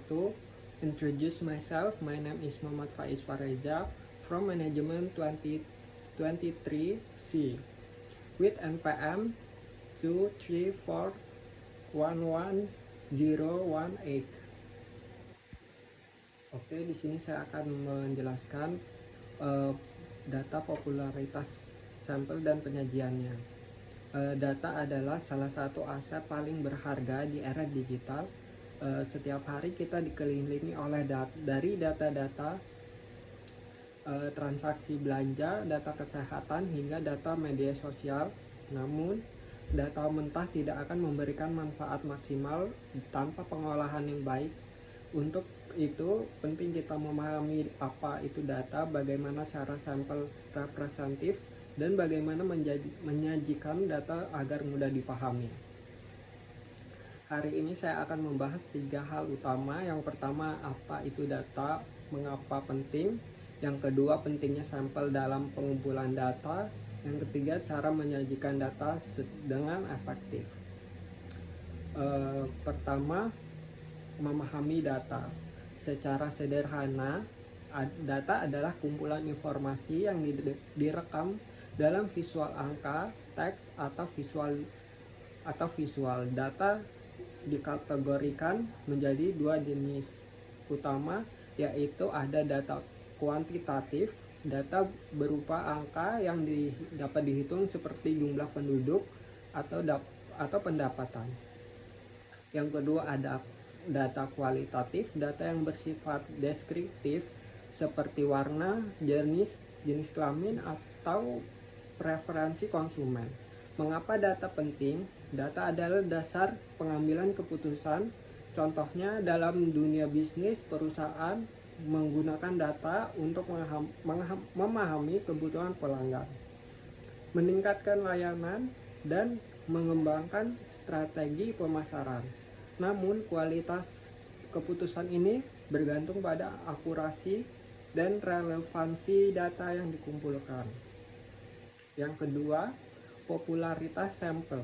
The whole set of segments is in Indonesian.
to introduce myself. My name is Muhammad Faiz Fareja from Management 2023C with NPM 234111018. Oke, di sini saya akan menjelaskan data popularitas sampel dan penyajiannya. Data adalah salah satu aset paling berharga di era digital. Setiap hari kita dikelilingi oleh dari data-data transaksi belanja, data kesehatan, hingga data media sosial. Namun, data mentah tidak akan memberikan manfaat maksimal tanpa pengolahan yang baik. Untuk itu, penting kita memahami apa itu data, bagaimana cara sampel representatif, dan bagaimana menyajikan data agar mudah dipahami. Hari ini saya akan membahas 3 hal utama. Yang pertama, apa itu data, mengapa penting. Yang kedua, pentingnya sampel dalam pengumpulan data. Yang ketiga, cara menyajikan data dengan efektif. Pertama, memahami data. Secara sederhana, data adalah kumpulan informasi yang direkam dalam visual angka, teks, atau visual. Data dikategorikan menjadi 2 jenis utama, yaitu ada data kuantitatif, data berupa angka yang dapat dihitung seperti jumlah penduduk atau pendapatan. Yang kedua ada data kualitatif, data yang bersifat deskriptif seperti warna, jenis kelamin, atau preferensi konsumen. Mengapa data penting? Data adalah dasar pengambilan keputusan. Contohnya dalam dunia bisnis, perusahaan menggunakan data untuk memahami kebutuhan pelanggan, meningkatkan layanan, dan mengembangkan strategi pemasaran. Namun, kualitas keputusan ini bergantung pada akurasi dan relevansi data yang dikumpulkan. Yang kedua, popularitas sampel.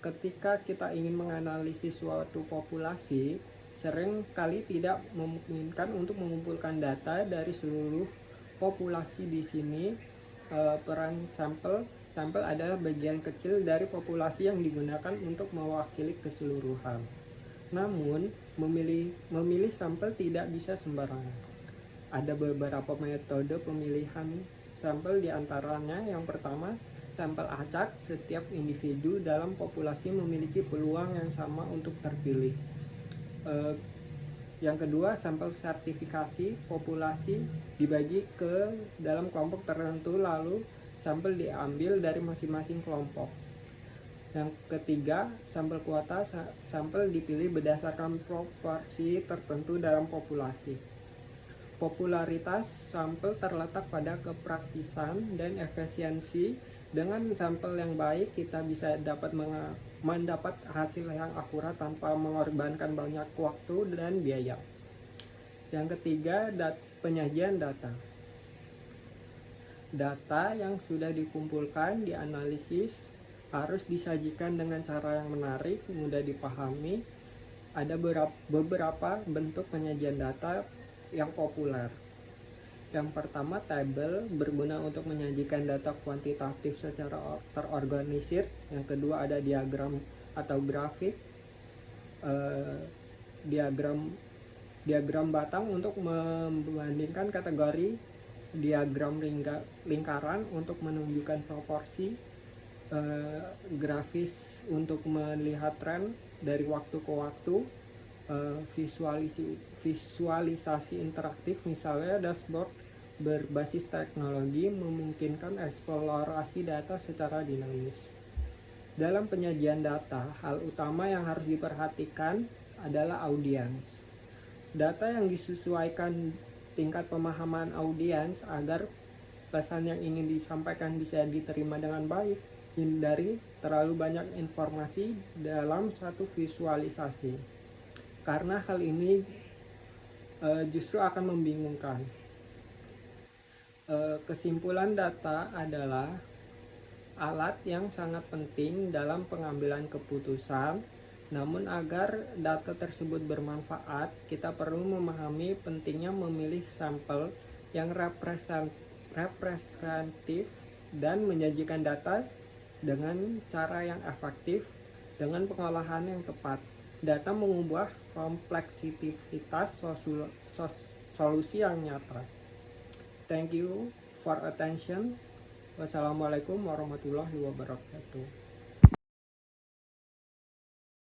Ketika kita ingin menganalisis suatu populasi, sering kali tidak memungkinkan untuk mengumpulkan data dari seluruh populasi. Di sini peran sampel adalah bagian kecil dari populasi yang digunakan untuk mewakili keseluruhan. Namun, memilih sampel tidak bisa sembarangan. Ada beberapa metode pemilihan sampel, diantaranya yang pertama, sampel acak. Setiap individu dalam populasi memiliki peluang yang sama untuk terpilih. Yang kedua, sampel sertifikasi. Populasi dibagi ke dalam kelompok tertentu, lalu sampel diambil dari masing-masing kelompok. Yang ketiga, sampel kuota. Sampel dipilih berdasarkan proporsi tertentu dalam populasi. Popularitas sampel terletak pada kepraktisan dan efisiensi. Dengan sampel yang baik, kita bisa mendapat hasil yang akurat tanpa mengorbankan banyak waktu dan biaya. Yang ketiga, penyajian data. Data yang sudah dikumpulkan, dianalisis, harus disajikan dengan cara yang menarik, mudah dipahami. Ada beberapa bentuk penyajian data yang populer. Yang pertama, tabel, berguna untuk menyajikan data kuantitatif secara terorganisir. Yang kedua ada diagram atau grafik. Diagram batang untuk membandingkan kategori. Diagram lingkaran untuk menunjukkan proporsi. Grafis untuk melihat tren dari waktu ke waktu. Visualisasi interaktif, misalnya dashboard berbasis teknologi, memungkinkan eksplorasi data secara dinamis. Dalam penyajian data, hal utama yang harus diperhatikan adalah audiens. Data yang disesuaikan tingkat pemahaman audiens agar pesan yang ingin disampaikan bisa diterima dengan baik. Hindari terlalu banyak informasi dalam satu visualisasi, karena hal ini justru akan membingungkan. Kesimpulan, data adalah alat yang sangat penting dalam pengambilan keputusan. Namun agar data tersebut bermanfaat, kita perlu memahami pentingnya memilih sampel yang representatif dan menyajikan data dengan cara yang efektif dengan pengolahan yang tepat. Data mengubah kompleksitas solusi yang nyata. Thank you for attention. Wassalamualaikum warahmatullahi wabarakatuh.